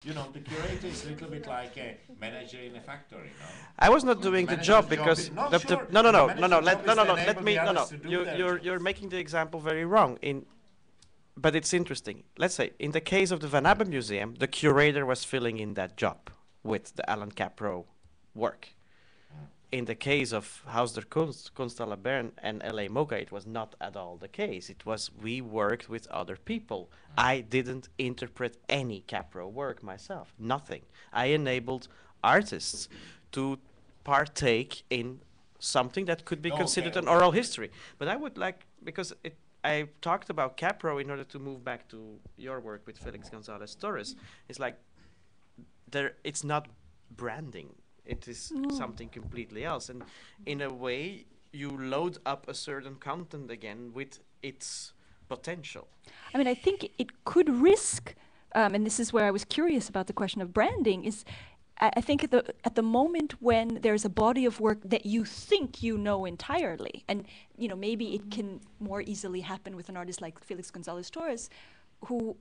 You know, the curator is a little bit like a manager in a factory, no? I was not doing the job because No, the sure. no no The no no no manager's let job no is no to no let enable me the no no others to do you their you're job. you're making the example very wrong in, but it's interesting. Let's say in the case of the Van Abbe Museum, the curator was filling in that job with the Alan Capro work. In the case of Haus der Kunst, Kunst à la Bern, and LA MoCA, it was not at all the case. It was we worked with other people. I didn't interpret any Capro work myself, nothing. I enabled artists to partake in something that could be Okay, considered an okay. oral history. But I would like, because I talked about Capro in order to move back to your work with Felix Gonzalez Torres. It's like it's not branding. It is something completely else. And in a way, you load up a certain content again with its potential. I mean, I think it could risk, and this is where I was curious about the question of branding, is I think at the moment when there's a body of work that you think you know entirely, and maybe it can more easily happen with an artist like Felix Gonzalez Torres, who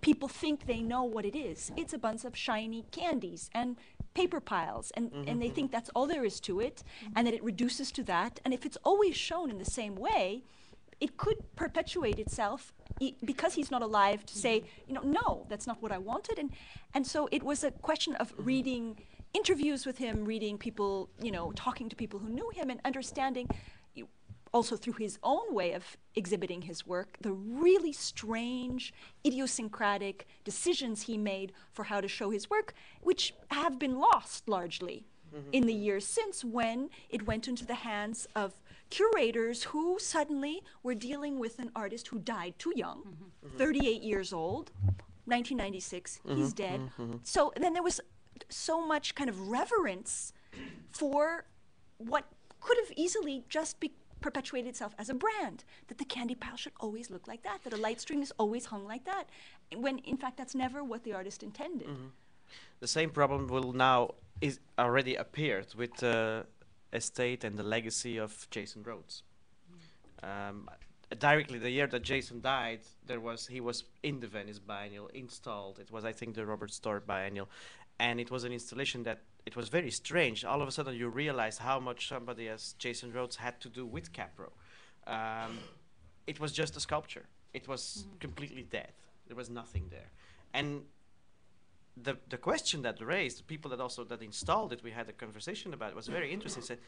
people think they know what it is. It's a bunch of shiny candies and paper piles, and they think that's all there is to it, and that it reduces to that. And if it's always shown in the same way, it could perpetuate itself because he's not alive to say, no, that's not what I wanted. And so it was a question of reading interviews with him, reading people, talking to people who knew him, and understanding also through his own way of exhibiting his work, the really strange, idiosyncratic decisions he made for how to show his work, which have been lost largely in the years since, when it went into the hands of curators who suddenly were dealing with an artist who died too young, 38 years old, 1996, he's dead. So then there was so much kind of reverence for what could have easily just perpetuated itself as a brand, that the candy pile should always look like that a light string is always hung like that, when in fact that's never what the artist intended. The same problem will now is already appeared with the estate and the legacy of Jason Rhodes. Directly the year that Jason died, he was in the Venice Biennial installed. It was, I think, the Robert Storr Biennial, and it was an installation that it was very strange. All of a sudden, you realize how much somebody as Jason Rhodes had to do with Capro. It was just a sculpture. It was completely dead. There was nothing there, and the question that raised, the people that installed it, we had a conversation about it, was very interesting. Said,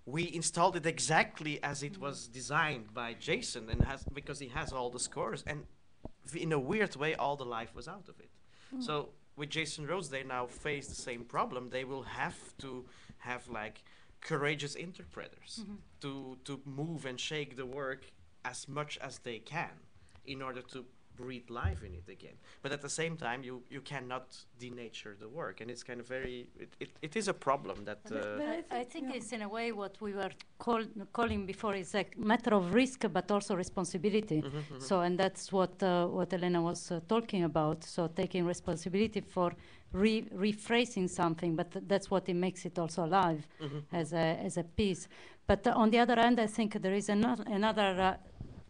we installed it exactly as it was designed by Jason, and because he has all the scores, and in a weird way, all the life was out of it. So with Jason Rhodes, they now face the same problem. They will have to have like courageous interpreters to move and shake the work as much as they can in order to breathe life in it again. But at the same time, you cannot denature the work, and it's kind of it is a problem that. I think it's in a way what we were calling before is a matter of risk, but also responsibility. So, and that's what Elena was talking about. So, taking responsibility for rephrasing something, but that's what it makes it also alive as a piece. But on the other hand, I think there is another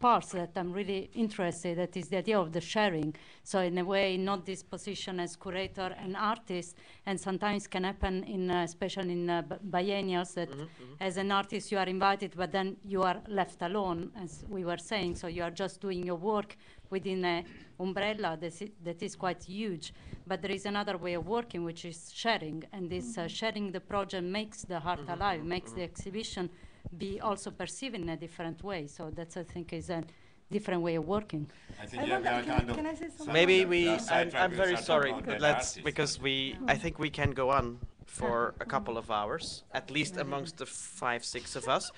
parts that I'm really interested, that is the idea of the sharing. So in a way, not this position as curator and artist, and sometimes can happen especially in biennials, that as an artist you are invited, but then you are left alone, as we were saying. So you are just doing your work within an umbrella that is quite huge. But there is another way of working, which is sharing, and this sharing the project makes the art alive, makes the exhibition be also perceived in a different way. So that's, I think, is a different way of working. I think can I say something? Maybe I'm very sorry, but because I think we can go on for a couple of hours, at least amongst the 5-6 of us.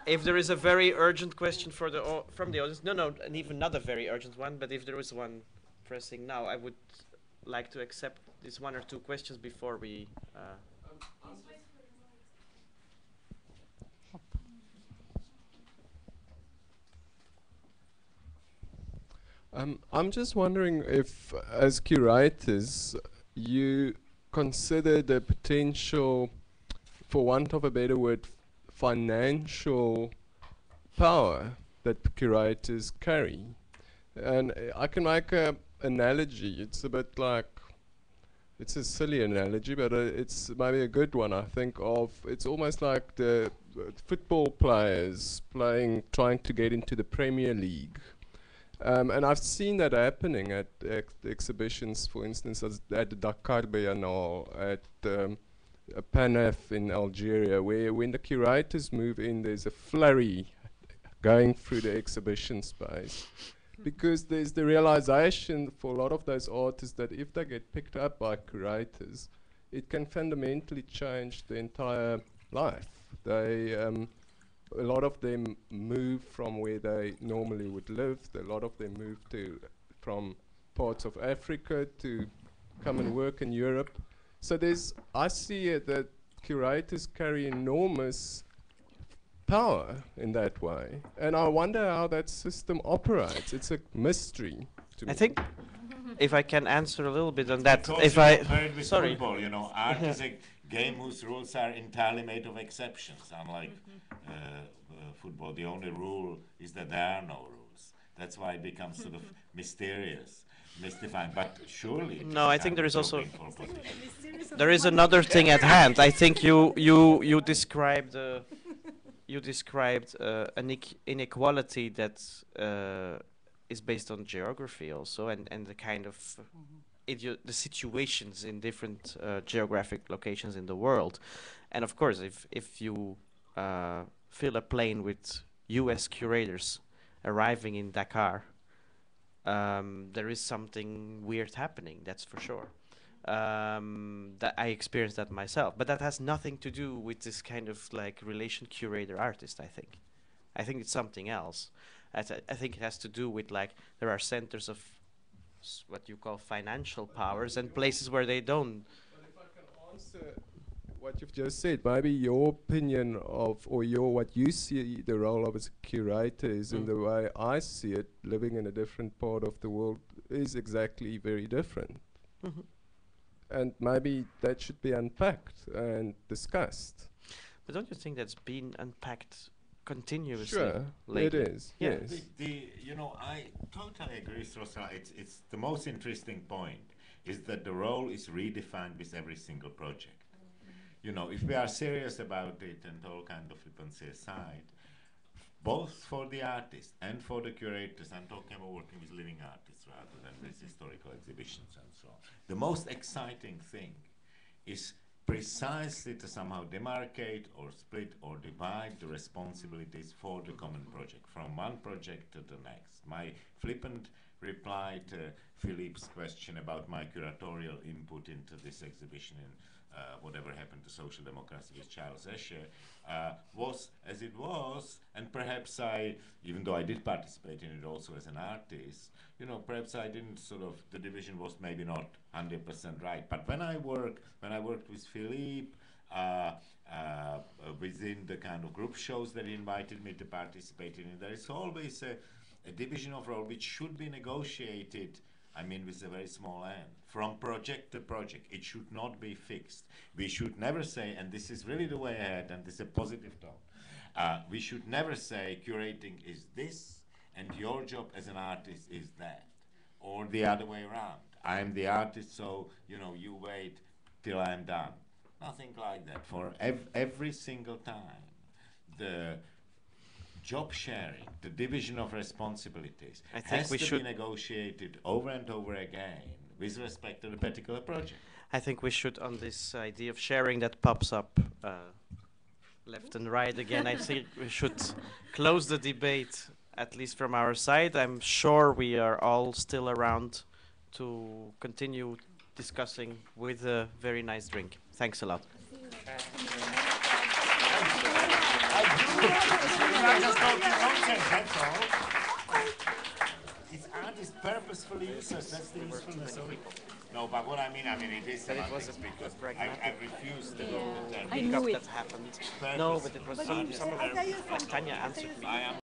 If there is a very urgent question from the audience, and even not a very urgent one, but if there is one pressing now, I would like to accept these 1 or 2 questions before we. I'm just wondering if, as curators, you consider the potential, for want of a better word, financial power that curators carry. And I can make a analogy. It's a bit like, it's a silly analogy, but it's maybe a good one. I think of, it's almost like the football players trying to get into the Premier League. And I've seen that happening at exhibitions, for instance, at the Dakar Biennale, at Panaf in Algeria, where when the curators move in, there's a flurry going through the exhibition space. Because there's the realization for a lot of those artists that if they get picked up by curators, it can fundamentally change the entire life. A lot of them move from where they normally would live. A lot of them move from parts of Africa to come and work in Europe. So I see it that curators carry enormous power in that way. And I wonder how that system operates. It's a mystery to me. I think, if I can answer a little bit on that, Because if you I, compared with sorry. football, art is a game whose rules are entirely made of exceptions. Unlike football, the only rule is that there are no rules. That's why it becomes sort of mysterious, mystifying. But surely, No, I think there is also, doping for position. there is another thing at hand. I think you described an inequality that is based on geography also, and the kind of the situations in different geographic locations in the world. And of course, if you fill a plane with US curators arriving in Dakar, there is something weird happening, that's for sure. That I experienced that myself, but that has nothing to do with this kind of like relation curator-artist. I think it's something else. I think it has to do with like there are centers of what you call financial powers and places where they don't. But if I can answer what you've just said, maybe your opinion of, or what you see the role of as a curator is, in the way I see it, living in a different part of the world, is exactly very different. And maybe that should be unpacked and discussed. But don't you think that's been unpacked continuously? Sure, lately? it is. Yeah. Yes. I totally agree with Rosala. It's the most interesting point is that the role is redefined with every single project. If we are serious about it and all kind of flippancy aside, both for the artist and for the curators, I'm talking about working with living artists rather than with historical exhibitions and so on. The most exciting thing is precisely to somehow demarcate or split or divide the responsibilities for the common project, from one project to the next. My flippant reply to Philippe's question about my curatorial input into this exhibition in whatever happened to social democracy with Charles Escher was as it was, and perhaps even though I did participate in it also as an artist, perhaps I didn't the division was maybe not 100% right. But when I worked with Philippe, within the kind of group shows that he invited me to participate in, there is always a division of role which should be negotiated, with a very small n, from project to project. It should not be fixed. We should never say, and this is really the way ahead, and this is a positive tone, we should never say curating is this, and your job as an artist is that, or the other way around. I'm the artist, so, you wait till I'm done. Nothing like that. For every single time, the job sharing, the division of responsibilities, has to be negotiated over and over again with respect to the particular project. I think we should, on this idea of sharing that pops up left and right again, I think we should close the debate, at least from our side. I'm sure we are all still around to continue discussing with a very nice drink. Thanks a lot. It's art is purposefully useless. That's the usefulness of it. No, but what I mean, it is That it was because I pragmatic. refuse to go to I term. knew it. That happened. No, but it was some of like Tanya answered me.